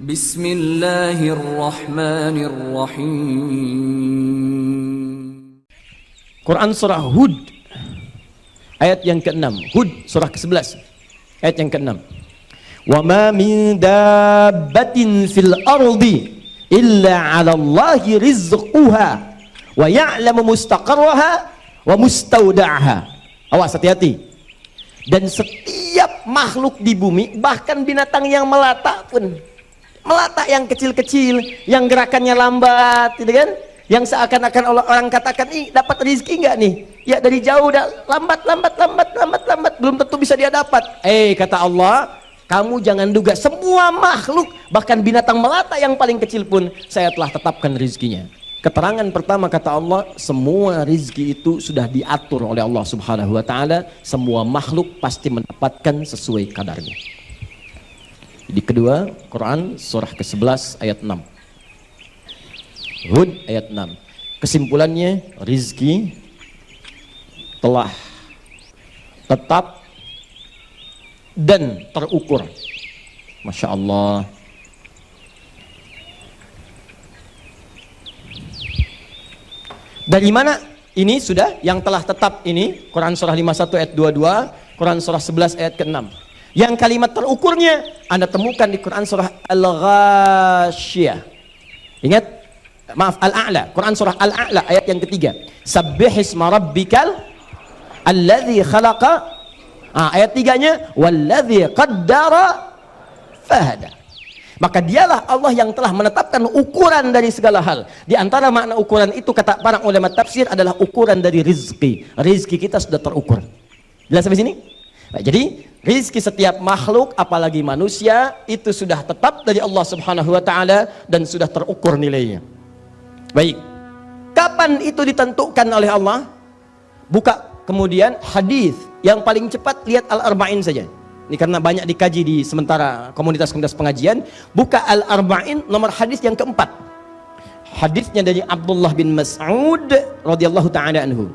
Bismillahirrahmanirrahim. Quran surah Hud ayat yang ke-6. Hud surah ke-11 ayat yang ke-6. Wa ma min dabbatin fil ardi illa 'ala Allahi rizquha wa ya'lamu mustaqarraha wa mustaudaha. Awas, hati-hati. Dan setiap makhluk di bumi, bahkan binatang yang melata pun, melata yang kecil-kecil, yang gerakannya lambat, gitu kan? Yang seakan-akan orang katakan, ih dapat rezeki nggak nih? Ya dari jauh dah lambat, belum tentu bisa dia dapat. Kata Allah, kamu jangan duga, semua makhluk, bahkan binatang melata yang paling kecil pun, saya telah tetapkan rezekinya. Keterangan pertama kata Allah, semua rizki itu sudah diatur oleh Allah subhanahu wa ta'ala. Semua makhluk pasti mendapatkan sesuai kadarnya. Di kedua, Quran surah ke-11 ayat 6. Hud ayat 6. Kesimpulannya, rizki telah tetap dan terukur. Masya Allah. Dari mana ini sudah yang telah tetap ini? Quran surah 51 ayat 22, Quran surah 11 ayat ke-6. Yang kalimat terukurnya Anda temukan di Quran surah Al-Ghasyiyah. Ingat? Maaf, Al-A'la. Quran surah Al-A'la ayat yang ketiga. Sabbihisma rabbikal alladzi khalaqa. Ayat tiganya walladzi qaddara fahada. Maka dialah Allah yang telah menetapkan ukuran dari segala hal. Di antara makna ukuran itu, kata para ulama tafsir, adalah ukuran dari rizki. Rizki kita sudah terukur. Jelas sampai sini? Baik, jadi rizki setiap makhluk, apalagi manusia, itu sudah tetap dari Allah subhanahu wa ta'ala dan sudah terukur nilainya. Baik, kapan itu ditentukan oleh Allah? Buka kemudian hadis yang paling cepat, lihat Al-Arba'in saja. Ini karena banyak dikaji di sementara komunitas-komunitas pengajian. Buka Al-Arba'in nomor hadis yang keempat. Hadisnya dari Abdullah bin Mas'ud radhiyallahu ta'ala anhu.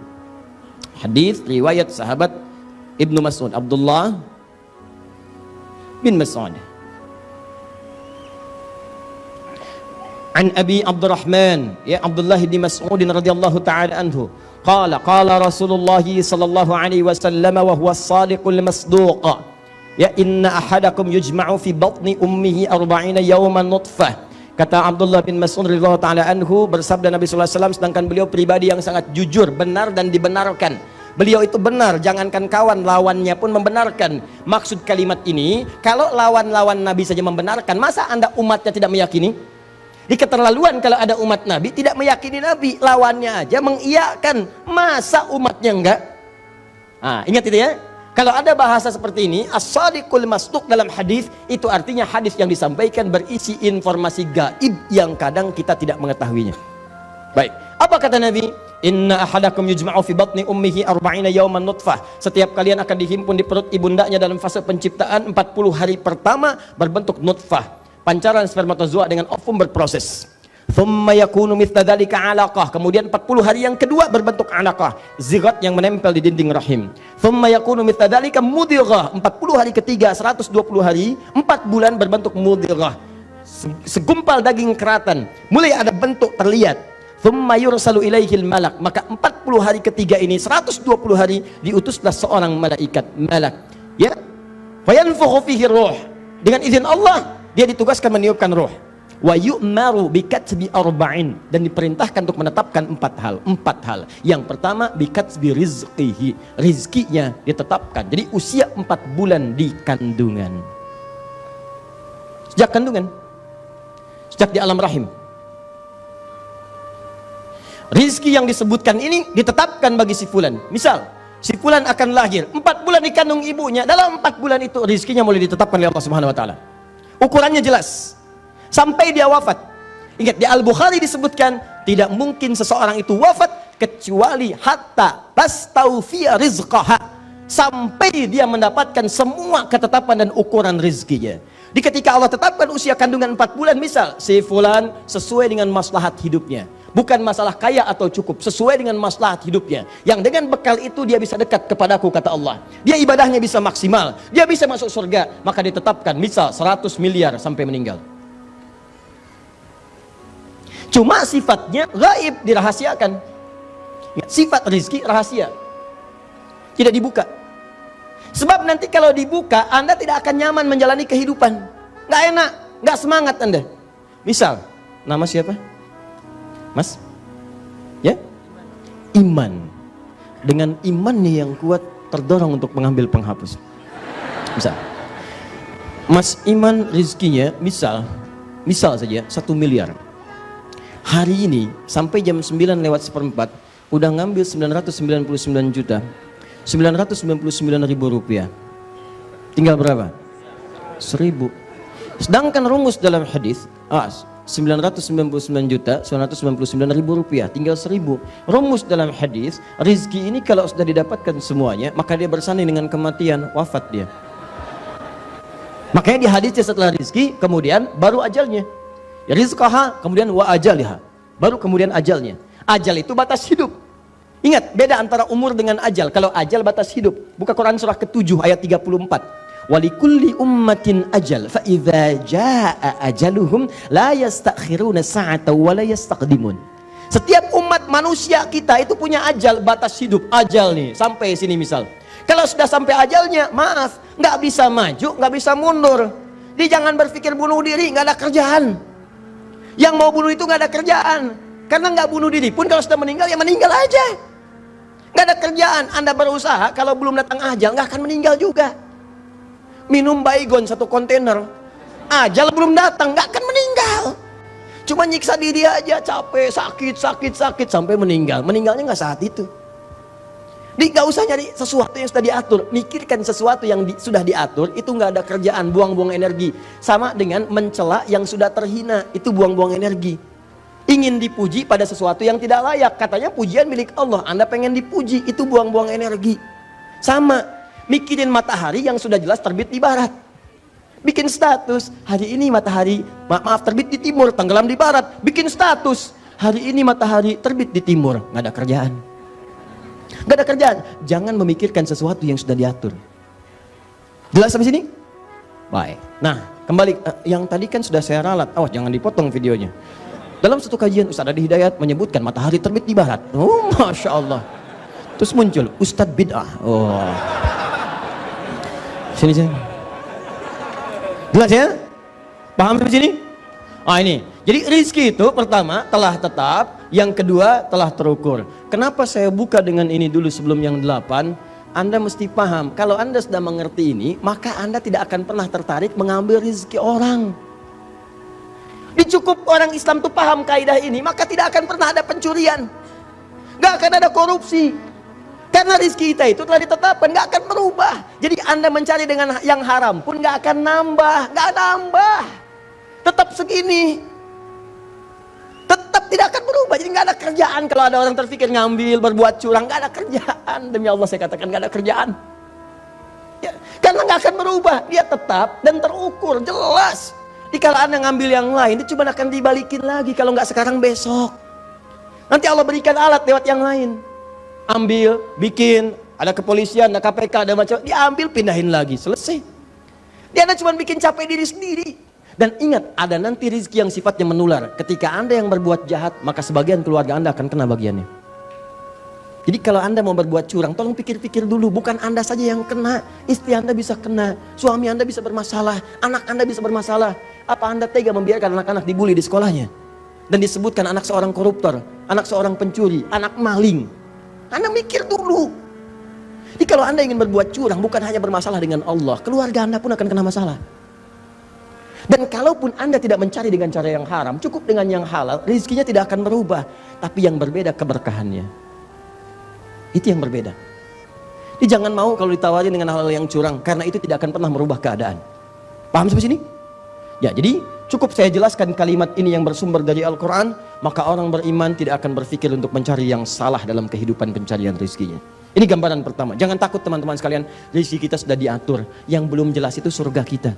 Hadis riwayat sahabat Ibnu Mas'ud, Abdullah bin Mas'ud. An Abi Abdurrahman, ya Abdullah bin Mas'ud radhiyallahu ta'ala anhu. Qala Rasulullah sallallahu alaihi wasallam wa huwa as-sadiqul masduq. Ya inna ahadakum yujma'u fi batni ummihi 40 yawman nutfah. Kata Abdullah bin Mas'ud radhiyallahu ta'ala anhu, bersabda Nabi sallallahu alaihi wasallam, sedangkan beliau pribadi yang sangat jujur, benar dan dibenarkan. Beliau itu benar, jangankan kawan, lawannya pun membenarkan. Maksud kalimat ini, kalau lawan-lawan Nabi saja membenarkan, masa Anda umatnya tidak meyakini? Di keterlaluan kalau ada umat Nabi tidak meyakini Nabi, lawannya aja mengiyakan, masa umatnya enggak? Ingat itu ya. Kalau ada bahasa seperti ini, as-sadiqul masduq dalam hadis, itu artinya hadis yang disampaikan berisi informasi gaib yang kadang kita tidak mengetahuinya. Baik, apa kata Nabi? Inna ahadakum yujma'u fi batni ummihi 40 yawman nutfah. Setiap kalian akan dihimpun di perut ibundanya dalam fase penciptaan 40 hari pertama berbentuk nutfah, pancaran spermatozoa dengan ovum berproses. Thumma yakunu mithla dzalika 'alaqah. Kemudian 40 hari yang kedua berbentuk 'alaqah, zigot yang menempel di dinding rahim. Thumma yakunu mithla dzalika mudghah. 40 hari ketiga, 120 hari, 4 bulan berbentuk mudghah, segumpal daging keratan, mulai ada bentuk terlihat. Thumma yursalu ilaihil malak. Maka 40 hari ketiga ini, 120 hari, diutuslah seorang malaikat, malak, ya, fayanfukhu fihi ruh. Dengan izin Allah dia ditugaskan meniupkan ruh. Wa yu'maru bikatsbi arba'in, dan diperintahkan untuk menetapkan 4 hal. Yang pertama, bikatsbi rizqihi, rizkinya ditetapkan. Jadi usia 4 bulan di kandungan. Sejak kandungan, sejak di alam rahim. Rizki yang disebutkan ini ditetapkan bagi si fulan. Misal, si fulan akan lahir 4 bulan di kandung ibunya. Dalam 4 bulan itu rizkinya mulai ditetapkan oleh Allah Subhanahu wa taala. Ukurannya jelas sampai dia wafat. Ingat, di Al-Bukhari disebutkan tidak mungkin seseorang itu wafat kecuali hatta tastawfiya rizqaha, sampai dia mendapatkan semua ketetapan dan ukuran rizkinya. Di ketika Allah tetapkan usia kandungan 4 bulan, misal si fulan sesuai dengan maslahat hidupnya, bukan masalah kaya atau cukup, sesuai dengan maslahat hidupnya, yang dengan bekal itu dia bisa dekat kepadaku, kata Allah, dia ibadahnya bisa maksimal, dia bisa masuk surga, maka ditetapkan misal 100 miliar sampai meninggal. Cuma sifatnya gaib, dirahasiakan. Sifat rezeki rahasia, tidak dibuka. Sebab nanti kalau dibuka, Anda tidak akan nyaman menjalani kehidupan. Nggak enak, nggak semangat Anda. Misal, nama siapa? Mas? Ya? Iman. Dengan imannya yang kuat, terdorong untuk mengambil penghapus. Misal, Mas Iman rezekinya, misal saja 1 miliar. Hari ini, sampai jam 9:04, udah ngambil 999 juta 999 ribu rupiah. Tinggal berapa? 1000. Sedangkan rumus dalam hadis 999 juta 999 ribu rupiah, tinggal 1000. Rumus dalam hadis, rizki ini kalau sudah didapatkan semuanya, maka dia bersanding dengan kematian, wafat dia. Makanya di hadisnya setelah rizki, kemudian baru ajalnya. Ya, rizqaha, kemudian wa ajaliha, baru kemudian ajalnya. Ajal itu batas hidup. Ingat, beda antara umur dengan ajal. Kalau ajal batas hidup, buka Quran surah ke-7 ayat 34. Walikulli ummatin ajal, fa idza jaa ajaluhum la yastakhiruna sa'atan wa la yastaqdimun. Setiap umat manusia kita itu punya ajal, batas hidup. Ajal nih, sampai sini misal. Kalau sudah sampai ajalnya, maaf, nggak bisa maju, nggak bisa mundur. Jadi jangan berpikir bunuh diri, nggak ada kerjaan. Yang mau bunuh itu nggak ada kerjaan. Karena nggak bunuh diri pun kalau sudah meninggal, ya meninggal aja. Nggak ada kerjaan. Anda berusaha, kalau belum datang ajal, nggak akan meninggal juga. Minum baygon 1 kontainer, ajal belum datang, nggak akan meninggal. Cuma nyiksa diri aja, capek, sakit, sampai meninggal. Meninggalnya nggak saat itu. Jadi nggak usah nyari sesuatu yang sudah diatur. Mikirkan sesuatu yang sudah diatur, itu nggak ada kerjaan, buang-buang energi. Sama dengan mencela yang sudah terhina, itu buang-buang energi. Ingin dipuji pada sesuatu yang tidak layak, katanya pujian milik Allah, Anda pengen dipuji, itu buang-buang energi. Sama, mikirin matahari yang sudah jelas terbit di barat. Bikin status, hari ini matahari, maaf terbit di timur, tenggelam di barat. Bikin status, hari ini matahari terbit di timur, nggak ada kerjaan. Nggak ada kerjaan. Jangan memikirkan sesuatu yang sudah diatur. Jelas sampai sini? Baik. Nah, kembali yang tadi kan sudah saya ralat. Awas jangan dipotong videonya. Dalam satu kajian Ustaz Adi Hidayat menyebutkan matahari terbit di barat. Oh, Masya Allah. Terus muncul Ustadz Bid'ah. Oh. Sini. Jelas ya? Paham sampai sini? Ini. Jadi rizki itu pertama telah tetap, yang kedua telah terukur. Kenapa saya buka dengan ini dulu sebelum yang 8? Anda mesti paham, kalau Anda sudah mengerti ini, maka Anda tidak akan pernah tertarik mengambil rizki orang. Dicukup orang Islam itu paham kaidah ini, maka tidak akan pernah ada pencurian, gak akan ada korupsi. Karena rizki kita itu telah ditetapkan, gak akan berubah. Jadi Anda mencari dengan yang haram pun gak akan nambah, gak nambah. Tetap segini, tetap tidak akan berubah. Jadi nggak ada kerjaan. Kalau ada orang terpikir ngambil, berbuat curang, nggak ada kerjaan. Demi Allah saya katakan nggak ada kerjaan ya, karena nggak akan berubah. Dia tetap dan terukur, jelas. Jadi kalau Anda ngambil yang lain, itu cuma akan dibalikin lagi. Kalau nggak sekarang, besok. Nanti Allah berikan alat lewat yang lain. Ambil, bikin, ada kepolisian, ada KPK, ada macam, diambil, pindahin lagi, selesai. Dia Anda cuma bikin capek diri sendiri. Dan ingat, ada nanti rezeki yang sifatnya menular. Ketika Anda yang berbuat jahat, maka sebagian keluarga Anda akan kena bagiannya. Jadi kalau Anda mau berbuat curang, tolong pikir-pikir dulu. Bukan Anda saja yang kena, istri Anda bisa kena, suami Anda bisa bermasalah, anak Anda bisa bermasalah. Apa Anda tega membiarkan anak-anak dibully di sekolahnya? Dan disebutkan anak seorang koruptor, anak seorang pencuri, anak maling. Anda mikir dulu. Jadi kalau Anda ingin berbuat curang, bukan hanya bermasalah dengan Allah, keluarga Anda pun akan kena masalah. Dan kalaupun Anda tidak mencari dengan cara yang haram, cukup dengan yang halal, rezekinya tidak akan berubah. Tapi yang berbeda keberkahannya. Itu yang berbeda. Jadi jangan mau kalau ditawari dengan hal-hal yang curang, karena itu tidak akan pernah merubah keadaan. Paham sampai sini? Ya, jadi cukup saya jelaskan kalimat ini yang bersumber dari Al-Quran, maka orang beriman tidak akan berpikir untuk mencari yang salah dalam kehidupan pencarian rezekinya. Ini gambaran pertama. Jangan takut teman-teman sekalian, rezeki kita sudah diatur. Yang belum jelas itu surga kita.